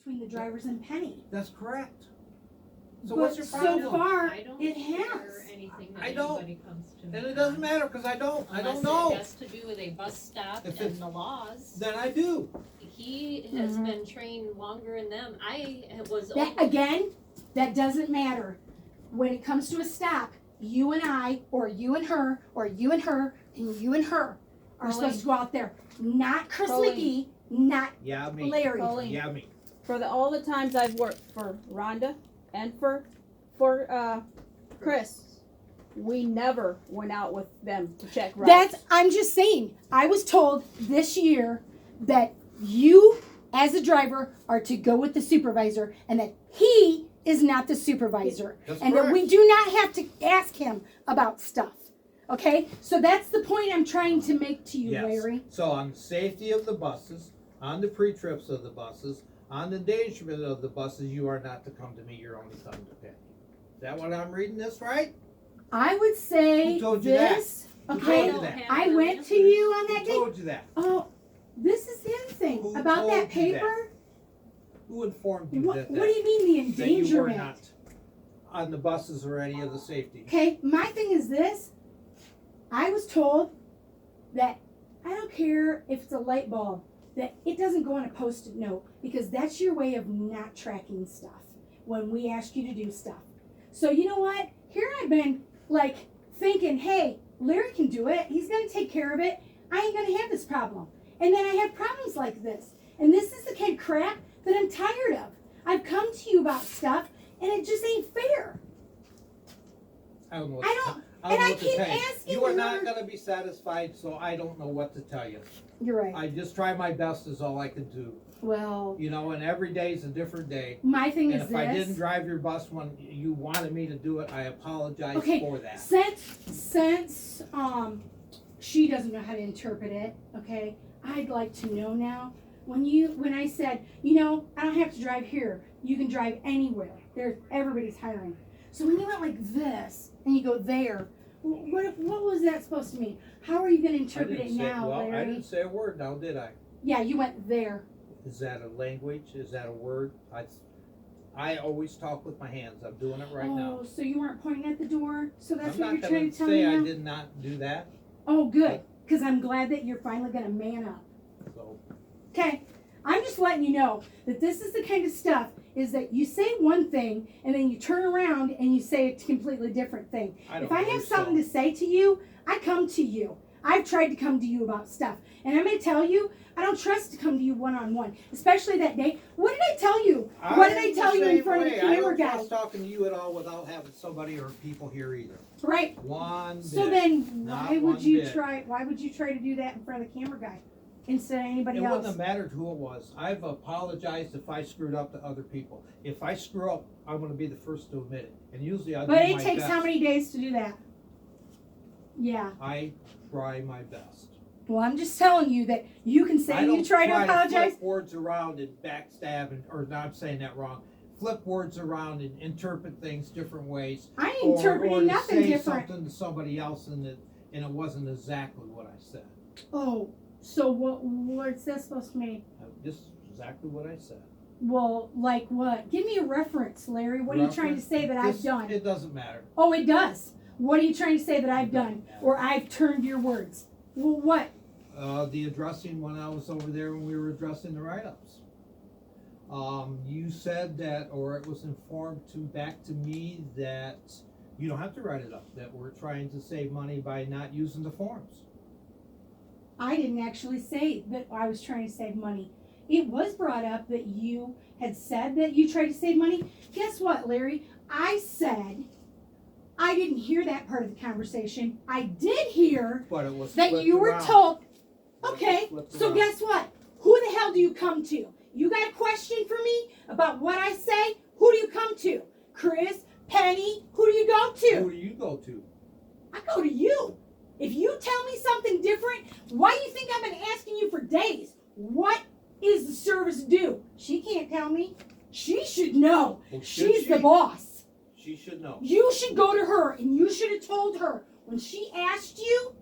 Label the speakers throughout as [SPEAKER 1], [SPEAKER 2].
[SPEAKER 1] between the drivers and Penny.
[SPEAKER 2] That's correct. So
[SPEAKER 1] But
[SPEAKER 2] what's your problem?
[SPEAKER 1] so far,
[SPEAKER 3] I don't
[SPEAKER 1] it
[SPEAKER 3] hear
[SPEAKER 1] has.
[SPEAKER 3] anything that
[SPEAKER 2] I don't.
[SPEAKER 3] anybody comes to me
[SPEAKER 2] And it doesn't
[SPEAKER 3] on,
[SPEAKER 2] matter because I don't
[SPEAKER 3] unless
[SPEAKER 2] know.
[SPEAKER 3] it has to do with a bus stop
[SPEAKER 2] If
[SPEAKER 3] and
[SPEAKER 2] it's-
[SPEAKER 3] the laws.
[SPEAKER 2] Then I do.
[SPEAKER 3] He has
[SPEAKER 1] Mhm.
[SPEAKER 3] been trained longer in them. I was
[SPEAKER 1] That again, that doesn't matter. When it comes to a stop, you and I, or you and her, or you and her, and you and her are
[SPEAKER 4] Colleen.
[SPEAKER 1] supposed to go out there. Not Chris
[SPEAKER 4] Colleen.
[SPEAKER 1] McGee, not
[SPEAKER 2] Yeah, me.
[SPEAKER 1] Larry.
[SPEAKER 4] Colleen.
[SPEAKER 2] Yeah, me.
[SPEAKER 4] For all the times I've worked for Rhonda and for Chris, we never went out with them to check routes.
[SPEAKER 1] I'm just saying, I was told this year that you, as a driver, are to go with the supervisor and that he is not the supervisor.
[SPEAKER 2] That's
[SPEAKER 1] And that
[SPEAKER 2] correct.
[SPEAKER 1] we do not have to ask him about stuff. Okay? So that's the point I'm trying to make to you,
[SPEAKER 2] Yes.
[SPEAKER 1] Larry.
[SPEAKER 2] So on the safety of the buses, on the pre-trips of the buses, on the endangerment of the buses, you are not to come to me. You're only coming to Penny. Is that what I'm reading this right?
[SPEAKER 1] I would say
[SPEAKER 2] Who told you that?
[SPEAKER 1] this.
[SPEAKER 2] Who
[SPEAKER 1] Okay?
[SPEAKER 2] told you that?
[SPEAKER 1] I went to you on that
[SPEAKER 2] Who
[SPEAKER 1] day.
[SPEAKER 2] told you that?
[SPEAKER 1] Oh, this is the other thing
[SPEAKER 2] Who
[SPEAKER 1] about
[SPEAKER 2] told
[SPEAKER 1] that
[SPEAKER 2] you that?
[SPEAKER 1] paper.
[SPEAKER 2] Who informed you
[SPEAKER 1] What
[SPEAKER 2] that?
[SPEAKER 1] do you mean the
[SPEAKER 2] that you were
[SPEAKER 1] endangerment?
[SPEAKER 2] not on the buses or any of the safety?
[SPEAKER 1] Okay, my thing is this. I was told that I don't care if it's a light bulb, that it doesn't go on a post-it note because that's your way of not tracking stuff when we ask you to do stuff. So you know what? Here I've been like thinking, hey, Larry can do it. He's gonna take care of it. I ain't gonna have this problem. And then I have problems like this. And this is the kind of crap that I'm tired of. I've come to you about stuff and it just ain't fair.
[SPEAKER 2] I don't know.
[SPEAKER 1] I don't-
[SPEAKER 2] I don't
[SPEAKER 1] and
[SPEAKER 2] know
[SPEAKER 1] I
[SPEAKER 2] what to
[SPEAKER 1] keep
[SPEAKER 2] tell you.
[SPEAKER 1] asking
[SPEAKER 2] You are
[SPEAKER 1] you
[SPEAKER 2] not
[SPEAKER 1] never-
[SPEAKER 2] going to be satisfied, so I don't know what to tell you.
[SPEAKER 1] You're right.
[SPEAKER 2] I just try my best is all I can do.
[SPEAKER 1] Well,
[SPEAKER 2] You know, and every day is a different day.
[SPEAKER 1] my thing
[SPEAKER 2] And
[SPEAKER 1] is
[SPEAKER 2] if I didn't
[SPEAKER 1] this.
[SPEAKER 2] drive your bus when you wanted me to do it, I apologize
[SPEAKER 1] Okay,
[SPEAKER 2] for that.
[SPEAKER 1] Since she doesn't know how to interpret it, okay, I'd like to know now. When I said, you know, I don't have to drive here. You can drive anywhere. Everybody's hiring. So when you went like this and you go there, what was that supposed to mean? How are you going to
[SPEAKER 2] I
[SPEAKER 1] interpret
[SPEAKER 2] didn't
[SPEAKER 1] it
[SPEAKER 2] say,
[SPEAKER 1] now,
[SPEAKER 2] well, I
[SPEAKER 1] Larry?
[SPEAKER 2] didn't say a word now, did I?
[SPEAKER 1] Yeah, you went there.
[SPEAKER 2] Is that a language? Is that a word? I always talk with my hands. I'm doing it right now.
[SPEAKER 1] Oh, so you weren't pointing at the door? So that's
[SPEAKER 2] I'm
[SPEAKER 1] what
[SPEAKER 2] not
[SPEAKER 1] you're
[SPEAKER 2] going
[SPEAKER 1] trying
[SPEAKER 2] to
[SPEAKER 1] to tell me
[SPEAKER 2] say I
[SPEAKER 1] now?
[SPEAKER 2] did not do that.
[SPEAKER 1] Oh, good. Because I'm glad that you're finally going to man up.
[SPEAKER 2] So
[SPEAKER 1] Okay, I'm just letting you know that this is the kind of stuff is that you say one thing and then you turn around and you say a completely different thing.
[SPEAKER 2] I don't
[SPEAKER 1] If I
[SPEAKER 2] believe
[SPEAKER 1] have something
[SPEAKER 2] so.
[SPEAKER 1] to say to you, I come to you. I've tried to come to you about stuff. And I'm going to tell you, I don't trust to come to you one-on-one, especially that day. What did I tell you? What did I tell you in front of the
[SPEAKER 2] I
[SPEAKER 1] camera
[SPEAKER 2] don't
[SPEAKER 1] guy?
[SPEAKER 2] trust talking to you at all without having somebody or people here either.
[SPEAKER 1] Right.
[SPEAKER 2] One
[SPEAKER 1] So
[SPEAKER 2] bit.
[SPEAKER 1] then
[SPEAKER 2] Not
[SPEAKER 1] why would
[SPEAKER 2] one
[SPEAKER 1] you
[SPEAKER 2] bit.
[SPEAKER 1] try to do that in front of the camera guy instead of anybody
[SPEAKER 2] It wouldn't
[SPEAKER 1] else?
[SPEAKER 2] have mattered who it was. I've apologized if I screwed up to other people. If I screw up, I'm going to be the first to admit it. And usually I do
[SPEAKER 1] But
[SPEAKER 2] my
[SPEAKER 1] it takes
[SPEAKER 2] best.
[SPEAKER 1] how many days to do that? Yeah.
[SPEAKER 2] I try my best.
[SPEAKER 1] Well, I'm just telling you that you can say
[SPEAKER 2] I don't
[SPEAKER 1] you try to apologize.
[SPEAKER 2] flip words around and backstab, or no, I'm saying that wrong. Flip words around and interpret things different ways.
[SPEAKER 1] I ain't
[SPEAKER 2] Or
[SPEAKER 1] interpreting
[SPEAKER 2] to
[SPEAKER 1] nothing
[SPEAKER 2] say
[SPEAKER 1] different.
[SPEAKER 2] something to somebody else and it wasn't exactly what I said.
[SPEAKER 1] Oh, so what's that supposed to mean?
[SPEAKER 2] This is exactly what I said.
[SPEAKER 1] Well, like what? Give me a reference, Larry. What are you trying to say that I've done?
[SPEAKER 2] It doesn't matter.
[SPEAKER 1] Oh, it does. What are you trying to say that I've done? Or I've turned your words? Well, what?
[SPEAKER 2] The addressing when I was over there when we were addressing the write-ups. You said that, or it was informed back to me that you don't have to write it up, that we're trying to save money by not using the forms.
[SPEAKER 1] I didn't actually say that I was trying to save money. It was brought up that you had said that you tried to save money. Guess what, Larry? I said I didn't hear that part of the conversation. I did hear
[SPEAKER 2] But it was
[SPEAKER 1] that
[SPEAKER 2] flipped
[SPEAKER 1] you were
[SPEAKER 2] around.
[SPEAKER 1] told.
[SPEAKER 2] It was
[SPEAKER 1] Okay,
[SPEAKER 2] flipped
[SPEAKER 1] so
[SPEAKER 2] around.
[SPEAKER 1] guess what? Who the hell do you come to? You got a question for me about what I say? Who do you come to? Chris, Penny, who do you go to?
[SPEAKER 2] Who do you go to?
[SPEAKER 1] I go to you. If you tell me something different, why do you think I've been asking you for days? What is the service due? She can't tell me. She should know.
[SPEAKER 2] Well, should
[SPEAKER 1] She's
[SPEAKER 2] she?
[SPEAKER 1] the boss.
[SPEAKER 2] She should know.
[SPEAKER 1] You should go to her and you should have told her when she asked you.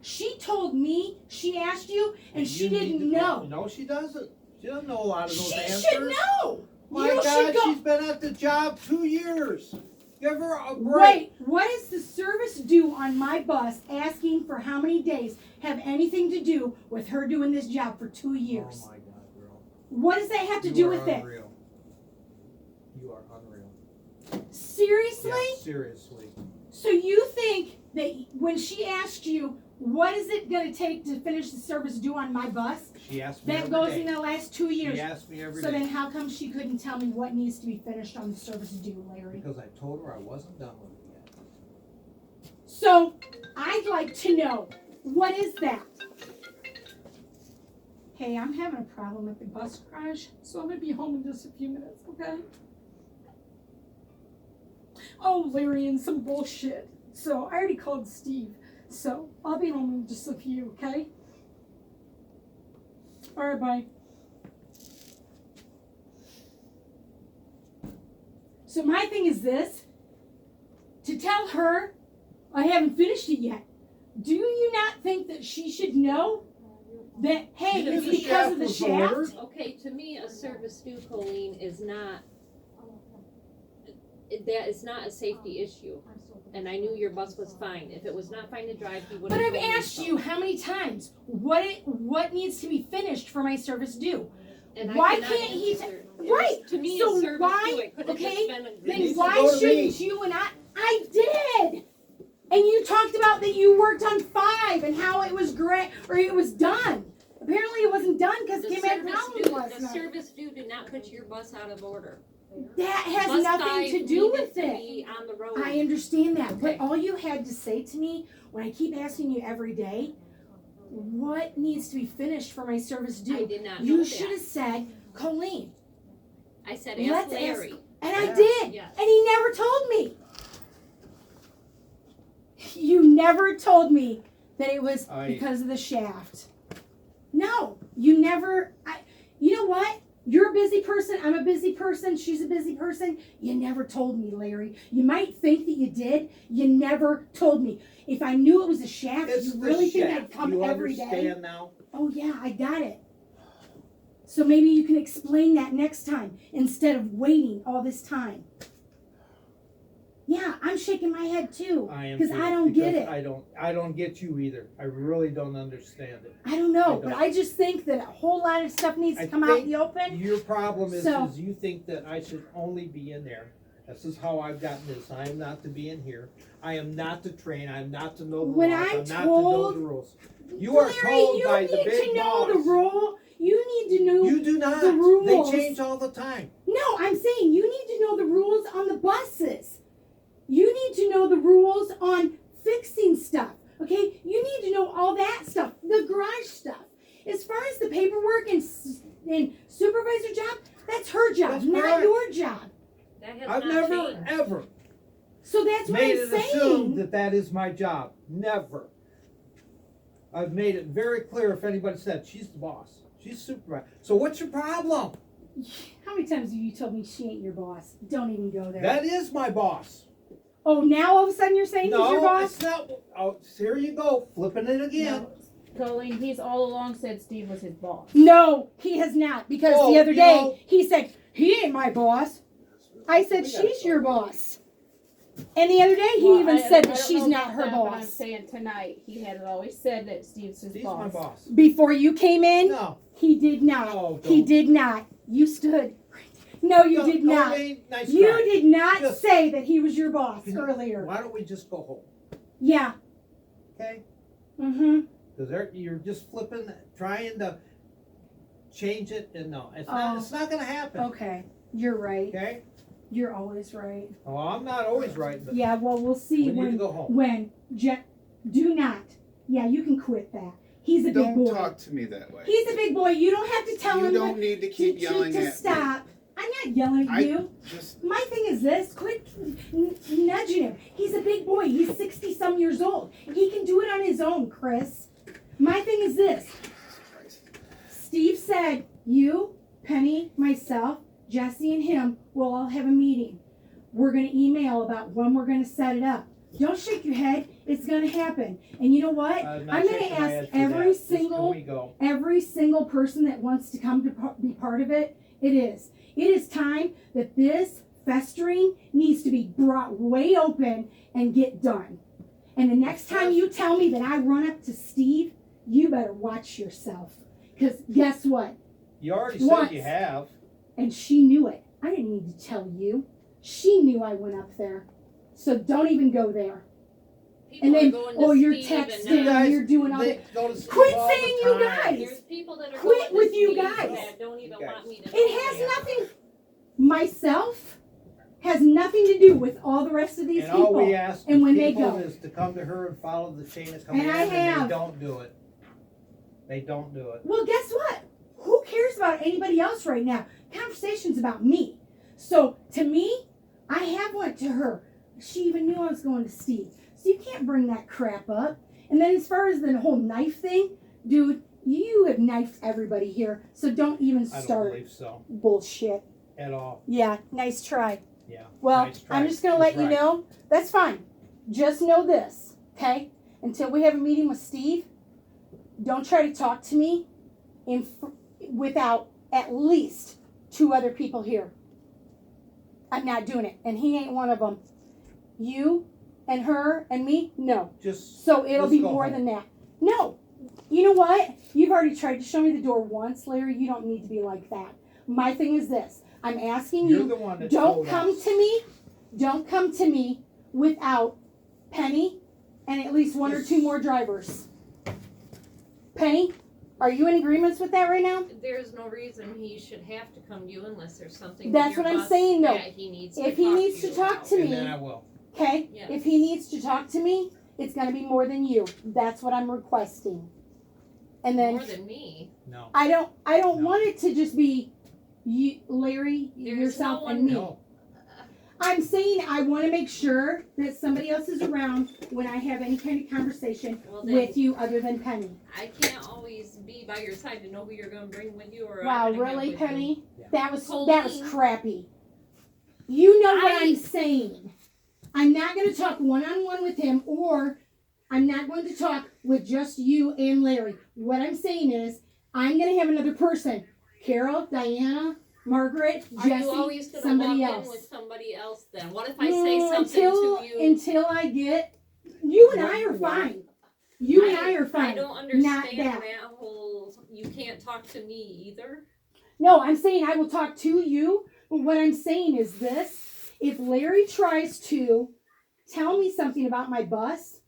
[SPEAKER 1] She told me she asked you and she
[SPEAKER 2] You need
[SPEAKER 1] didn't
[SPEAKER 2] to
[SPEAKER 1] know.
[SPEAKER 2] No, she doesn't. She doesn't know a lot of those
[SPEAKER 1] She
[SPEAKER 2] answers.
[SPEAKER 1] should know.
[SPEAKER 2] My
[SPEAKER 1] You
[SPEAKER 2] God,
[SPEAKER 1] should go.
[SPEAKER 2] she's been at the job 2 years. Give her a break.
[SPEAKER 1] Wait, what is the service due on my bus asking for how many days have anything to do with her doing this job for 2 years?
[SPEAKER 2] Oh my God, girl.
[SPEAKER 1] What does that have to
[SPEAKER 2] You
[SPEAKER 1] do
[SPEAKER 2] are
[SPEAKER 1] with it?
[SPEAKER 2] unreal. You are unreal.
[SPEAKER 1] Seriously?
[SPEAKER 2] Yeah, seriously.
[SPEAKER 1] So you think that when she asked you, what is it going to take to finish the service due on my bus?
[SPEAKER 2] She asked me
[SPEAKER 1] That
[SPEAKER 2] every
[SPEAKER 1] goes
[SPEAKER 2] day.
[SPEAKER 1] in the last 2 years.
[SPEAKER 2] She asked me every
[SPEAKER 1] So
[SPEAKER 2] day.
[SPEAKER 1] then how come she couldn't tell me what needs to be finished on the service due, Larry?
[SPEAKER 2] Because I told her I wasn't done with it yet.
[SPEAKER 1] So I'd like to know, what is that? Hey, I'm having a problem at the bus garage, so I'm gonna be home in just a few minutes, okay? Oh, Larry, and some bullshit. So I already called Steve, so I'll be home in just a few, okay? All right, bye. So my thing is this, to tell her I haven't finished it yet. Do you not think that she should know that, hey,
[SPEAKER 2] You knew
[SPEAKER 1] it's
[SPEAKER 2] the
[SPEAKER 1] because
[SPEAKER 2] shaft
[SPEAKER 1] of the
[SPEAKER 2] was
[SPEAKER 1] shaft?
[SPEAKER 2] delivered?
[SPEAKER 3] Okay, to me, a service due, Colleen, is not, that is not a safety issue. And I knew your bus was fine. If it was not fine to drive, you would
[SPEAKER 1] But
[SPEAKER 3] have
[SPEAKER 1] I've
[SPEAKER 3] told me
[SPEAKER 1] asked
[SPEAKER 3] so.
[SPEAKER 1] you how many times what needs to be finished for my service due.
[SPEAKER 3] And I
[SPEAKER 1] why
[SPEAKER 3] cannot
[SPEAKER 1] can't he
[SPEAKER 3] answer. It was-
[SPEAKER 1] right,
[SPEAKER 3] To me,
[SPEAKER 1] so
[SPEAKER 3] a service
[SPEAKER 1] why-
[SPEAKER 3] due, it could have
[SPEAKER 1] okay,
[SPEAKER 3] just been a
[SPEAKER 2] needs
[SPEAKER 1] Then
[SPEAKER 2] to
[SPEAKER 1] why
[SPEAKER 2] go to
[SPEAKER 1] shouldn't
[SPEAKER 2] me.
[SPEAKER 1] you and I did. And you talked about that you worked on 5 and how it was great or it was done. Apparently it wasn't done because
[SPEAKER 3] The
[SPEAKER 1] Kim had
[SPEAKER 3] service
[SPEAKER 1] problems
[SPEAKER 3] due,
[SPEAKER 1] last
[SPEAKER 3] the
[SPEAKER 1] night.
[SPEAKER 3] service due did not put your bus out of order.
[SPEAKER 1] That has
[SPEAKER 3] Bus
[SPEAKER 1] nothing
[SPEAKER 3] 5
[SPEAKER 1] to do
[SPEAKER 3] needed
[SPEAKER 1] with
[SPEAKER 3] to
[SPEAKER 1] it.
[SPEAKER 3] be on the road.
[SPEAKER 1] I understand that, but
[SPEAKER 3] Okay.
[SPEAKER 1] all you had to say to me when I keep asking you every day, what needs to be finished for my service due?
[SPEAKER 3] I did not know
[SPEAKER 1] You
[SPEAKER 3] that.
[SPEAKER 1] should have said, Colleen,
[SPEAKER 3] I said,
[SPEAKER 1] let's
[SPEAKER 3] ask
[SPEAKER 1] ask-
[SPEAKER 3] Larry.
[SPEAKER 1] and I
[SPEAKER 2] Yeah.
[SPEAKER 1] did,
[SPEAKER 3] Yes.
[SPEAKER 1] and he never told me. You never told me that it was because of the shaft. No, you never. You know what? You're a busy person. I'm a busy person. She's a busy person. You never told me, Larry. You might think that you did. You never told me. If I knew it was a shaft,
[SPEAKER 2] It's
[SPEAKER 1] you
[SPEAKER 2] the
[SPEAKER 1] really think
[SPEAKER 2] shaft.
[SPEAKER 1] I'd come
[SPEAKER 2] You
[SPEAKER 1] every day?
[SPEAKER 2] understand now?
[SPEAKER 1] Oh yeah, I got it. So maybe you can explain that next time instead of waiting all this time. Yeah, I'm shaking my head too
[SPEAKER 2] I am
[SPEAKER 1] because
[SPEAKER 2] too,
[SPEAKER 1] I don't get
[SPEAKER 2] because
[SPEAKER 1] it.
[SPEAKER 2] I don't get you either. I really don't understand it.
[SPEAKER 1] I don't know,
[SPEAKER 2] I
[SPEAKER 1] but
[SPEAKER 2] don't.
[SPEAKER 1] I just think that a whole lot of stuff needs to
[SPEAKER 2] I
[SPEAKER 1] come out in
[SPEAKER 2] think
[SPEAKER 1] the open.
[SPEAKER 2] Your problem is,
[SPEAKER 1] So-
[SPEAKER 2] is you think that I should only be in there. This is how I've gotten this. I am not to be in here. I am not to train. I am not to know the
[SPEAKER 1] When
[SPEAKER 2] laws.
[SPEAKER 1] I'm
[SPEAKER 2] I'm not to know
[SPEAKER 1] told-
[SPEAKER 2] the rules. You are
[SPEAKER 1] Larry,
[SPEAKER 2] told
[SPEAKER 1] you
[SPEAKER 2] by the
[SPEAKER 1] need
[SPEAKER 2] big
[SPEAKER 1] to know
[SPEAKER 2] boss.
[SPEAKER 1] the rule. You need to know.
[SPEAKER 2] You do not.
[SPEAKER 1] the rules.
[SPEAKER 2] They change all the time.
[SPEAKER 1] No, I'm saying you need to know the rules on the buses. You need to know the rules on fixing stuff. Okay? You need to know all that stuff, the garage stuff. As far as the paperwork and supervisor job, that's her job,
[SPEAKER 2] That's
[SPEAKER 1] not
[SPEAKER 2] correct.
[SPEAKER 1] your job.
[SPEAKER 3] That has
[SPEAKER 2] I've
[SPEAKER 3] not
[SPEAKER 2] never
[SPEAKER 3] changed.
[SPEAKER 2] ever
[SPEAKER 1] So that's what
[SPEAKER 2] made
[SPEAKER 1] I'm
[SPEAKER 2] it
[SPEAKER 1] saying.
[SPEAKER 2] assumed that that is my job. Never. I've made it very clear if anybody said she's the boss. She's supervisor. So what's your problem?
[SPEAKER 1] How many times have you told me she ain't your boss? Don't even go there.
[SPEAKER 2] That is my boss.
[SPEAKER 1] Oh, now all of a sudden you're saying he's your
[SPEAKER 2] No,
[SPEAKER 1] boss?
[SPEAKER 2] it's not. Oh, here you go, flipping it again.
[SPEAKER 4] Colleen, he's all along said Steve was his boss.
[SPEAKER 1] No, he has not. Because
[SPEAKER 2] Oh,
[SPEAKER 1] the other
[SPEAKER 2] you
[SPEAKER 1] day
[SPEAKER 2] know-
[SPEAKER 1] he said, he ain't my boss. I said,
[SPEAKER 2] We gotta
[SPEAKER 1] she's
[SPEAKER 2] go.
[SPEAKER 1] your boss. And the other day he
[SPEAKER 4] Well,
[SPEAKER 1] even
[SPEAKER 4] I
[SPEAKER 1] said that
[SPEAKER 4] don't
[SPEAKER 1] she's
[SPEAKER 4] know
[SPEAKER 1] not
[SPEAKER 4] about
[SPEAKER 1] her
[SPEAKER 4] that, But I'm
[SPEAKER 1] boss.
[SPEAKER 4] saying tonight he had always said that Steve's his
[SPEAKER 2] He's
[SPEAKER 4] boss.
[SPEAKER 2] my boss.
[SPEAKER 1] Before you came in,
[SPEAKER 2] No,
[SPEAKER 1] he did not.
[SPEAKER 2] no,
[SPEAKER 1] He
[SPEAKER 2] don't.
[SPEAKER 1] did not. You stood. No, you
[SPEAKER 2] No,
[SPEAKER 1] did not.
[SPEAKER 2] Colleen, nice
[SPEAKER 1] You
[SPEAKER 2] try.
[SPEAKER 1] did not
[SPEAKER 2] Just-
[SPEAKER 1] say that he was your boss
[SPEAKER 2] Can you-
[SPEAKER 1] earlier.
[SPEAKER 2] Why don't we just go home?
[SPEAKER 1] Yeah.
[SPEAKER 2] Okay?
[SPEAKER 1] Mm-hmm.
[SPEAKER 2] Because you're just flipping, trying to change it, and no, it's
[SPEAKER 1] Oh.
[SPEAKER 2] not. It's not going to happen.
[SPEAKER 1] Okay. You're right.
[SPEAKER 2] Okay?
[SPEAKER 1] You're always right.
[SPEAKER 2] Oh, I'm not always right, but
[SPEAKER 1] Yeah, well, we'll see
[SPEAKER 2] we need to
[SPEAKER 1] when
[SPEAKER 2] go home.
[SPEAKER 1] do not. Yeah, you can quit that. He's a big
[SPEAKER 5] Don't
[SPEAKER 1] boy.
[SPEAKER 5] talk to me that way.
[SPEAKER 1] He's a big boy. You don't have to tell
[SPEAKER 5] You
[SPEAKER 1] him
[SPEAKER 5] don't need to keep yelling
[SPEAKER 1] to
[SPEAKER 5] at me.
[SPEAKER 1] stop. I'm not yelling at
[SPEAKER 5] I-
[SPEAKER 1] you.
[SPEAKER 5] Just
[SPEAKER 1] My thing is this: quit nudging him. He's a big boy. He's 60-some years old. He can do it on his own, Chris. My thing is this:
[SPEAKER 5] Christ.
[SPEAKER 1] Steve said you, Penny, myself, Jesse, and him will all have a meeting. We're going to email about when we're going to set it up. Don't shake your head. It's gonna happen. And you know what? I'm gonna ask every single person that wants to come to be part of it. It is time that this festering needs to be brought way open and get done. And the next time you tell me that I run up to Steve, you better watch yourself. Because guess what?
[SPEAKER 2] You already
[SPEAKER 1] Once.
[SPEAKER 2] said you have.
[SPEAKER 1] And she knew it. I didn't need to tell you. She knew I went up there. So don't even go there.
[SPEAKER 3] People
[SPEAKER 1] And
[SPEAKER 3] are
[SPEAKER 1] then,
[SPEAKER 3] going
[SPEAKER 1] oh,
[SPEAKER 3] to
[SPEAKER 1] you're
[SPEAKER 3] Steve and
[SPEAKER 1] texting
[SPEAKER 3] not-
[SPEAKER 1] and you're doing all
[SPEAKER 2] They
[SPEAKER 1] that.
[SPEAKER 2] go to Steve
[SPEAKER 1] Quit
[SPEAKER 2] all the
[SPEAKER 1] saying you
[SPEAKER 2] time.
[SPEAKER 1] guys.
[SPEAKER 3] There's people that are
[SPEAKER 1] Quit
[SPEAKER 3] going to
[SPEAKER 1] with you
[SPEAKER 3] Steve
[SPEAKER 1] guys.
[SPEAKER 3] that don't even
[SPEAKER 2] You guys.
[SPEAKER 3] want me to.
[SPEAKER 1] It has nothing, myself, has nothing to do with all the rest of these
[SPEAKER 2] And all we
[SPEAKER 1] people.
[SPEAKER 2] ask
[SPEAKER 1] And when they
[SPEAKER 2] people
[SPEAKER 1] go.
[SPEAKER 2] is to come to her and follow the chain of
[SPEAKER 1] And
[SPEAKER 2] command,
[SPEAKER 1] I
[SPEAKER 2] and
[SPEAKER 1] have.
[SPEAKER 2] they don't do it. They don't do it.
[SPEAKER 1] Well, guess what? Who cares about anybody else right now? Conversation's about me. So to me, I have went to her. She even knew I was going to Steve. So you can't bring that crap up. And then as far as the whole knife thing, dude, you have knifed everybody here. So don't even
[SPEAKER 2] I don't
[SPEAKER 1] start
[SPEAKER 2] believe so
[SPEAKER 1] bullshit.
[SPEAKER 2] at all.
[SPEAKER 1] Yeah, nice try.
[SPEAKER 2] Yeah.
[SPEAKER 1] Well,
[SPEAKER 2] nice try.
[SPEAKER 1] I'm just going to
[SPEAKER 2] She's
[SPEAKER 1] let you
[SPEAKER 2] right.
[SPEAKER 1] know. That's fine. Just know this, okay? Until we have a meeting with Steve, don't try to talk to me without at least 2 other people here. I'm not doing it. And he ain't one of them. You and her and me, no.
[SPEAKER 2] Just
[SPEAKER 1] So it'll
[SPEAKER 2] let's
[SPEAKER 1] be
[SPEAKER 2] go
[SPEAKER 1] more
[SPEAKER 2] home.
[SPEAKER 1] than that. No. You know what? You've already tried to show me the door once, Larry. You don't need to be like that. My thing is this. I'm asking
[SPEAKER 2] You're
[SPEAKER 1] you,
[SPEAKER 2] the one that
[SPEAKER 1] don't
[SPEAKER 2] told
[SPEAKER 1] come
[SPEAKER 2] us.
[SPEAKER 1] to me. Don't come to me without Penny and at least 1 or 2 more drivers. Penny, are you in agreement with that right now?
[SPEAKER 3] There's no reason he should have to come to you unless there's something. with
[SPEAKER 1] That's
[SPEAKER 3] your
[SPEAKER 1] what I'm
[SPEAKER 3] bus
[SPEAKER 1] saying, though.
[SPEAKER 3] that he needs
[SPEAKER 1] If
[SPEAKER 3] to
[SPEAKER 1] he
[SPEAKER 3] talk
[SPEAKER 1] needs
[SPEAKER 3] to
[SPEAKER 1] to
[SPEAKER 3] you
[SPEAKER 1] talk
[SPEAKER 3] about.
[SPEAKER 1] to
[SPEAKER 2] And
[SPEAKER 1] me,
[SPEAKER 2] then I will.
[SPEAKER 1] okay?
[SPEAKER 3] Yes.
[SPEAKER 1] If he needs to talk to me, it's gonna be more than you. That's what I'm requesting. And then
[SPEAKER 3] More than me.
[SPEAKER 2] No.
[SPEAKER 1] I don't
[SPEAKER 2] No.
[SPEAKER 1] want it to just be you, Larry,
[SPEAKER 3] There's
[SPEAKER 1] yourself,
[SPEAKER 3] no
[SPEAKER 1] and
[SPEAKER 3] one-
[SPEAKER 1] me.
[SPEAKER 2] No.
[SPEAKER 1] I'm saying I want to make sure that somebody else is around when I have any kind of conversation
[SPEAKER 3] Well, then
[SPEAKER 1] with you other than Penny.
[SPEAKER 3] I can't always be by your side to know who you're going to bring with you or.
[SPEAKER 1] Wow,
[SPEAKER 3] I'm gonna have
[SPEAKER 1] really,
[SPEAKER 3] with you.
[SPEAKER 1] Penny?
[SPEAKER 2] Yeah.
[SPEAKER 1] That was
[SPEAKER 3] Colleen.
[SPEAKER 1] crappy. You know what
[SPEAKER 3] I-
[SPEAKER 1] I'm saying. I'm not going to talk one-on-one with him, or I'm not going to talk with just you and Larry. What I'm saying is, I'm going to have another person. Carol, Diana, Margaret,
[SPEAKER 3] Are
[SPEAKER 1] Jesse,
[SPEAKER 3] you always going to
[SPEAKER 1] somebody
[SPEAKER 3] walk
[SPEAKER 1] else.
[SPEAKER 3] in with somebody else then? What if I say something
[SPEAKER 1] until,
[SPEAKER 3] to you?
[SPEAKER 1] Until I get, you and
[SPEAKER 2] What
[SPEAKER 1] I
[SPEAKER 2] you
[SPEAKER 1] are
[SPEAKER 2] want.
[SPEAKER 1] fine. You and I are
[SPEAKER 3] I
[SPEAKER 1] fine.
[SPEAKER 3] don't understand
[SPEAKER 1] that.
[SPEAKER 3] that whole, you can't talk to me either.
[SPEAKER 1] No, I'm saying I will talk to you, but what I'm saying is this. If Larry tries to tell me something about my bus,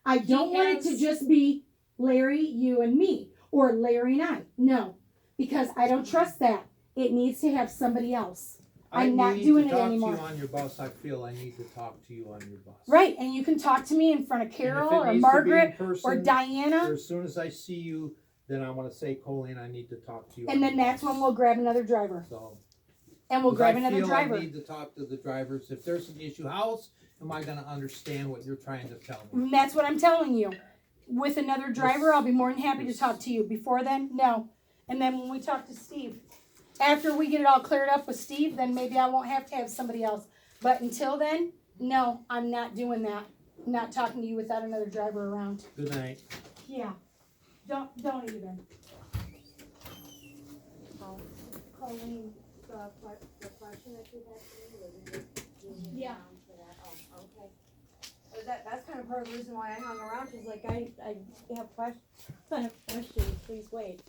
[SPEAKER 1] I don't want it to
[SPEAKER 3] has-
[SPEAKER 1] just be Larry, you, and me, or Larry and I. No, because I don't trust that. It needs to have somebody else. I'm not doing it anymore.
[SPEAKER 2] I need to talk to you on your bus. I feel I need to talk to you on your bus.
[SPEAKER 1] Right, and you can talk to me in front of
[SPEAKER 2] And
[SPEAKER 1] Carol
[SPEAKER 2] if it
[SPEAKER 1] or
[SPEAKER 2] needs to be in
[SPEAKER 1] Margaret or
[SPEAKER 2] person,
[SPEAKER 1] Diana,
[SPEAKER 2] or as soon as I see you, then I want to say, Colleen, I need to talk to you.
[SPEAKER 1] and
[SPEAKER 2] on
[SPEAKER 1] then
[SPEAKER 2] your
[SPEAKER 1] that's
[SPEAKER 2] bus.
[SPEAKER 1] when we'll grab another driver.
[SPEAKER 2] So.
[SPEAKER 1] And we'll
[SPEAKER 2] 'cause
[SPEAKER 1] grab
[SPEAKER 2] I
[SPEAKER 1] another
[SPEAKER 2] feel
[SPEAKER 1] driver.
[SPEAKER 2] I need to talk to the drivers. If there's an issue, how else am I going to understand what you're trying to tell me?
[SPEAKER 1] And that's what I'm telling you. With another driver, I'll be more than happy to talk to you. Before then, no. And then when we talk to Steve, after we get it all cleared up with Steve, then maybe I won't have to have somebody else. But until then, no, I'm not doing that. I'm not talking to you without another driver around.
[SPEAKER 2] Good night.
[SPEAKER 1] Yeah. Don't even. Colleen, the question that you had for me, was it? Yeah. That's kind of part of the reason why I hung around, cause like I have questions, please wait.